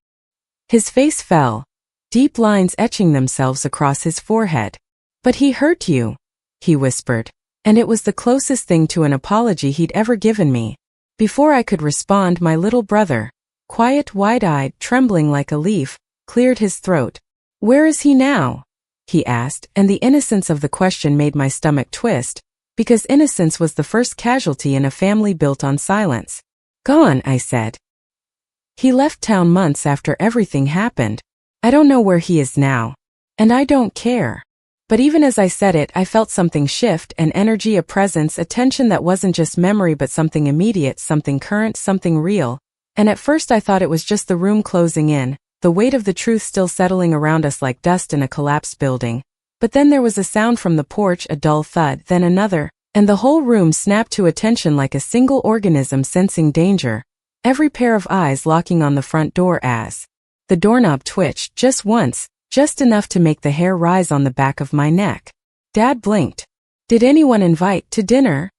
His face fell, deep lines etching themselves across his forehead. "But he hurt you," he whispered, and it was the closest thing to an apology he'd ever given me. Before I could respond, my little brother, quiet, wide-eyed, trembling like a leaf, cleared his throat. "Where is he now?" he asked, and the innocence of the question made my stomach twist, because innocence was the first casualty in a family built on silence. "Gone," I said. "He left town months after everything happened. I don't know where he is now. And I don't care." But even as I said it, I felt something shift, an energy, a presence, a tension that wasn't just memory but something immediate, something current, something real. And at first I thought it was just the room closing in, the weight of the truth still settling around us like dust in a collapsed building. But then there was a sound from the porch, a dull thud, then another, And the whole room snapped to attention like a single organism sensing danger, every pair of eyes locking on the front door as the doorknob twitched just once, just enough to make the hair rise on the back of my neck. Dad blinked. "Did anyone invite to dinner?"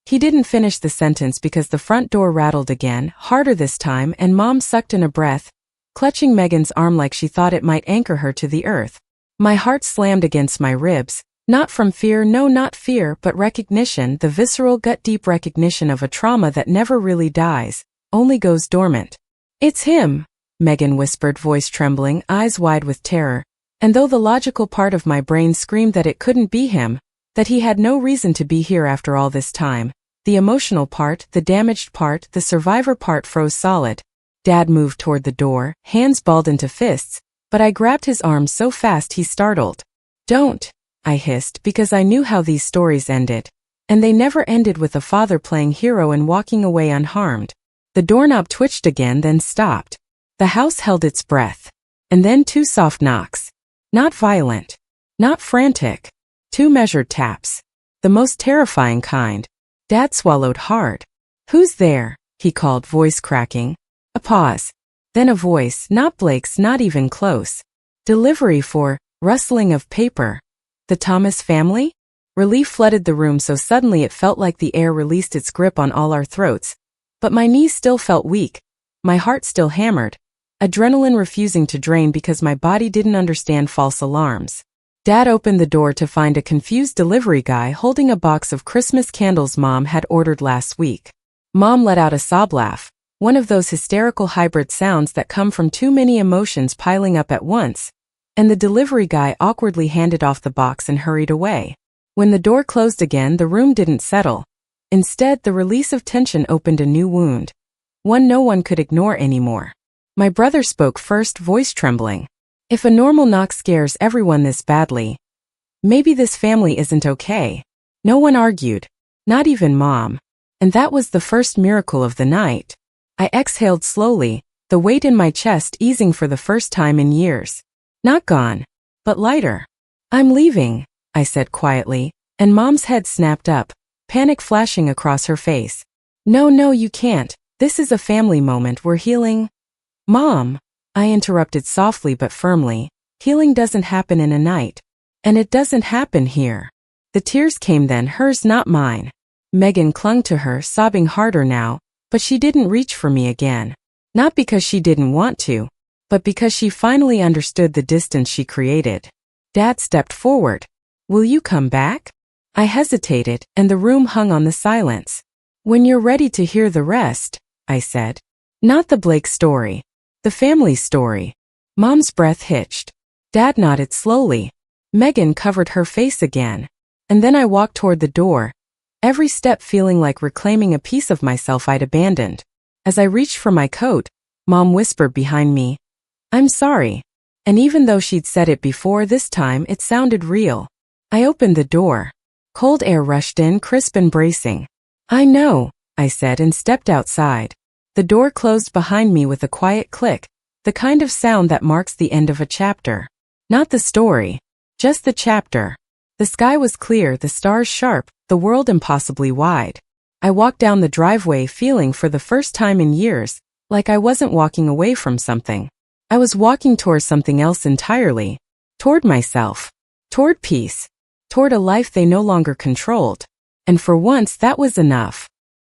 He didn't finish the sentence because the front door rattled again, harder this time, and Mom sucked in a breath, clutching Megan's arm like she thought it might anchor her to the earth. My heart slammed against my ribs, not from fear, no, not fear, but recognition, the visceral, gut-deep recognition of a trauma that never really dies, only goes dormant. "It's him," Megan whispered, voice trembling, eyes wide with terror, and though the logical part of my brain screamed that it couldn't be him, that he had no reason to be here after all this time, the emotional part, the damaged part, the survivor part froze solid. Dad moved toward the door, hands balled into fists, but I grabbed his arm so fast he startled. "Don't," I hissed, because I knew how these stories ended. And they never ended with a father playing hero and walking away unharmed. The doorknob twitched again, then stopped. The house held its breath. And then 2 soft knocks. Not violent. Not frantic. 2 measured taps. The most terrifying kind. Dad swallowed hard. "Who's there?" he called, voice cracking. A pause. Then a voice, not Blake's, not even close. "Delivery for," rustling of paper. "The Thomas family?" Relief flooded the room so suddenly it felt like the air released its grip on all our throats. But my knees still felt weak. My heart still hammered. Adrenaline refusing to drain because my body didn't understand false alarms. Dad opened the door to find a confused delivery guy holding a box of Christmas candles Mom had ordered last week. Mom let out a sob laugh, one of those hysterical hybrid sounds that come from too many emotions piling up at once, and the delivery guy awkwardly handed off the box and hurried away. When the door closed again, the room didn't settle. Instead, the release of tension opened a new wound. One no one could ignore anymore. My brother spoke first, voice trembling. "If a normal knock scares everyone this badly, maybe this family isn't okay." No one argued. Not even Mom. And that was the first miracle of the night. I exhaled slowly, the weight in my chest easing for the first time in years. Not gone, but lighter. "I'm leaving," I said quietly, and Mom's head snapped up, panic flashing across her face. No, you can't. This is a family moment, we're healing." "Mom," I interrupted softly but firmly, "healing doesn't happen in a night. And it doesn't happen here." The tears came then, hers, not mine. Megan clung to her, sobbing harder now, but she didn't reach for me again. Not because she didn't want to, but because she finally understood the distance she created. Dad stepped forward. "Will you come back?" I hesitated, and the room hung on the silence. "When you're ready to hear the rest," I said. "Not the Blake story. The family story." Mom's breath hitched. Dad nodded slowly. Megan covered her face again. And then I walked toward the door, every step feeling like reclaiming a piece of myself I'd abandoned. As I reached for my coat, Mom whispered behind me, "I'm sorry." And even though she'd said it before, this time it sounded real. I opened the door. Cold air rushed in, crisp and bracing. "I know," I said, and stepped outside. The door closed behind me with a quiet click, the kind of sound that marks the end of a chapter. Not the story, just the chapter. The sky was clear, the stars sharp, the world impossibly wide. I walked down the driveway feeling for the first time in years like I wasn't walking away from something. I was walking toward something else entirely. Toward myself. Toward peace. Toward a life they no longer controlled. And for once that was enough.